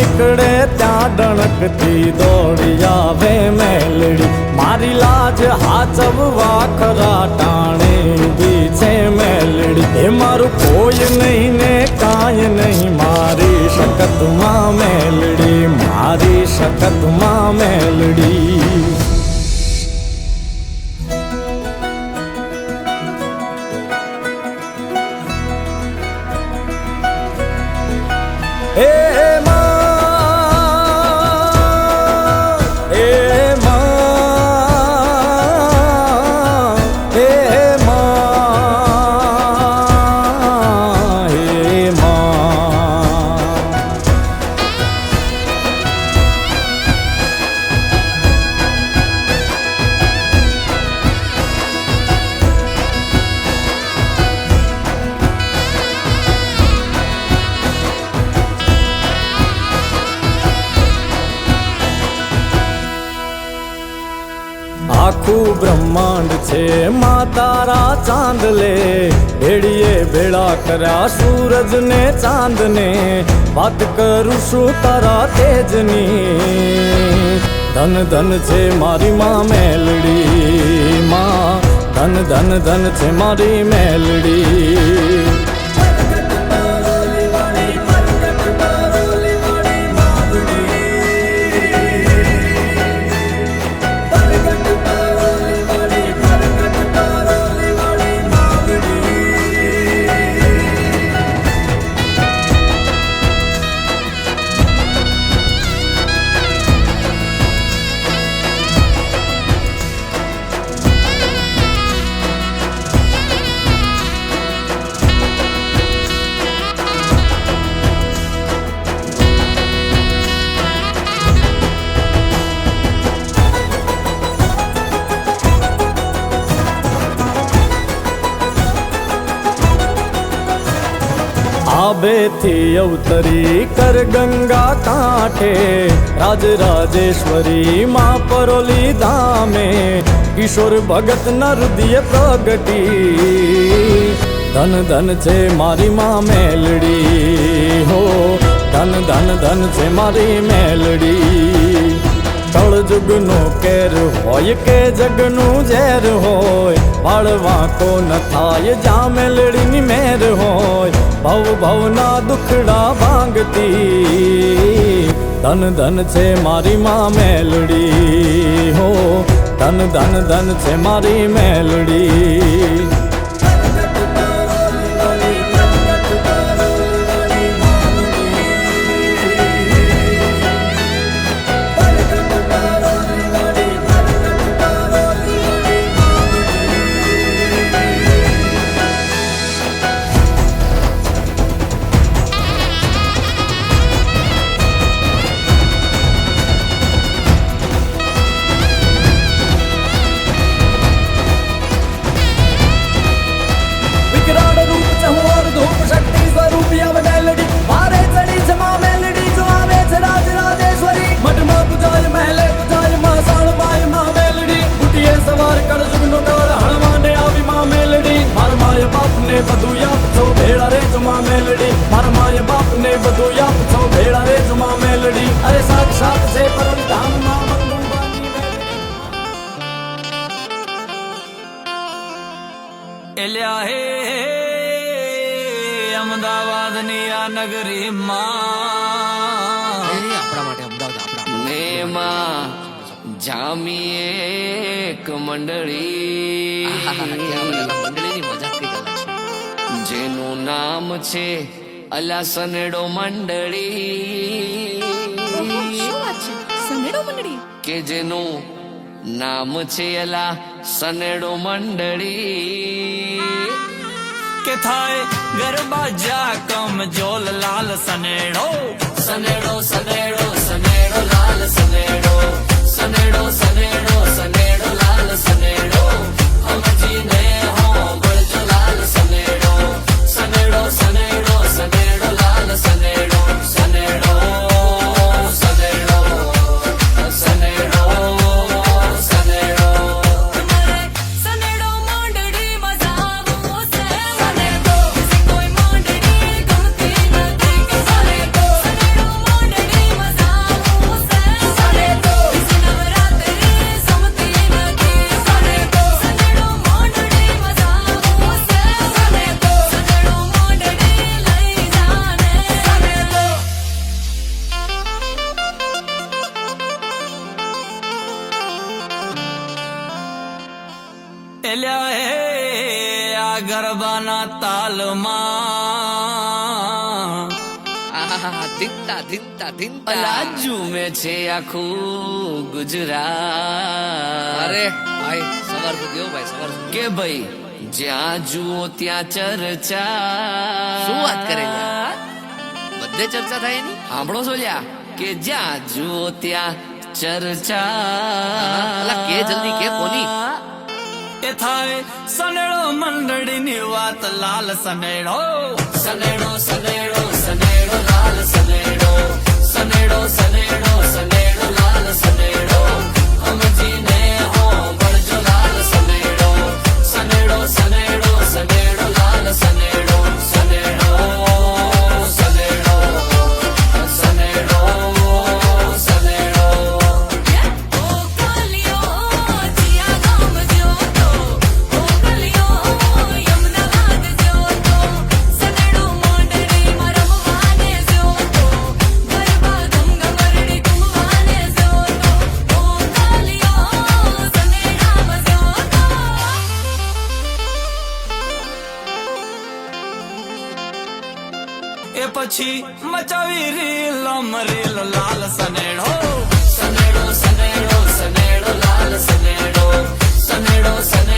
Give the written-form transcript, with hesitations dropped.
નીકળે ત્યાં ડણકતી દોડી આવે મેલડી મારી લાજ હાચવવા ખરા ટાણે ઊભી છે મેલડી એ મારું કોઈ નહીં ને કાંઈ નહીં મારી શકતમાં મેલડી મારી શકતમાં મેલડી આખું બ્રહ્માંડ છે મા તારા ચાંદલે ભેળીએ ભેળા કર્યા સૂરજ ને ચાંદ ને વાત કરું છું તારા તેજની ધન ધન છે મારી માં મેલડી માં ધન ધન ધન છે મારી મેલડી આબેથી અવતરી કર ગંગા કાંઠે રાજરાજેશ્વરી માં પરોલી ધામે કિશોર ભગત નરદિયે પ્રગટી ધન ધન છે મારી માં મેલડી હો ધન ધન ધન છે મારી મેલડી તળ જુગનો કેર હોય કે જગનું ઝેર હોય વાળવા કો ન થાય જા મેલડીની મેર હોય ભવ ભવના દુખડા ભાંગતી ધન ધન છે મારી માં મેલડી હો ધન ધન ધન છે મારી મેલડી બધું યાદ છો ભેળા રે જમા મેલડી મારા માય બાપ ને બધું યાદ છો ભેળા રે જમા મેલડી અરે સાક્ષાત છે પરમ ધામ માં એલ્યા હે અમદાવાદ ની આ નગરી માં આપણા માટે અમદાવાદ આપણા ને માં જામી એક મંડળી મંડળીની મજા કઈ ગઈ જેનું નામ છે અલા સનેડો મંડળી કે જેનું નામ છે અલા સનેડો મંડળી કે થાય ગરબા જા કમ જોલ લાલ સનેડો સનેડો સનેડો સનેડો લાલ સનેડો સનેડો સનેડો સનેડો લાલ સનેડો સમજીને હો બળજો લાલ સનેડો સનેડો સનેડો સનેડો લાલ સનેડો સનેડો સનેડો સનેડો સનેડો સનેડો માંડડી મજાવો છે મને તો કોઈ માંડડી ગમતી નથી કે સનેડો માંડડી મેલ્યા હે આ ગરબાના તાલમાં આહાહા, ધીંતા ધીંતા ધીંતા લાજુ મે છે આખું ગુજરાત અરે ભાઈ સવાર સુધી ભાઈ સવાર સુધી કે ભાઈ જ્યાં જુઓ ત્યાં ચર્ચા શું વાત કરે છે? બધે ચર્ચા થાય એની સાંભળો છો લ્યા કે જ્યાં જુઓ ત્યાં ચર્ચા અલા, કે જલ્દી કે કોની? એ થાય સનેડો મંડળીની વાત લાલ સનેડો સનેડો સનેડો સનેડો લાલ સનેડો સનેડો સનેડો સનેડો લાલ સનેડો સમજીને હો બળજો લાલ સનેડો સનેડો સનેડો સનેડો લાલ સનેડો સનેડો સનેડો સનેડો સનેડો ઓ કાલિયો જીયા ગામ જોતો ઓ કાલિયો યમુનાબાદ જોતો સનેડો મોંડરી મરમવાને જોતો ગરબા ગંગમરડી ગુમવાને જોતો ઓ કાલિયો સનેડામાં જોતો એ પછી મચાવી રીલ અમરેલ લાલ સનેડો સનેડો સનેડો સનેડો લાલ સનેડો સનેડો સનેડો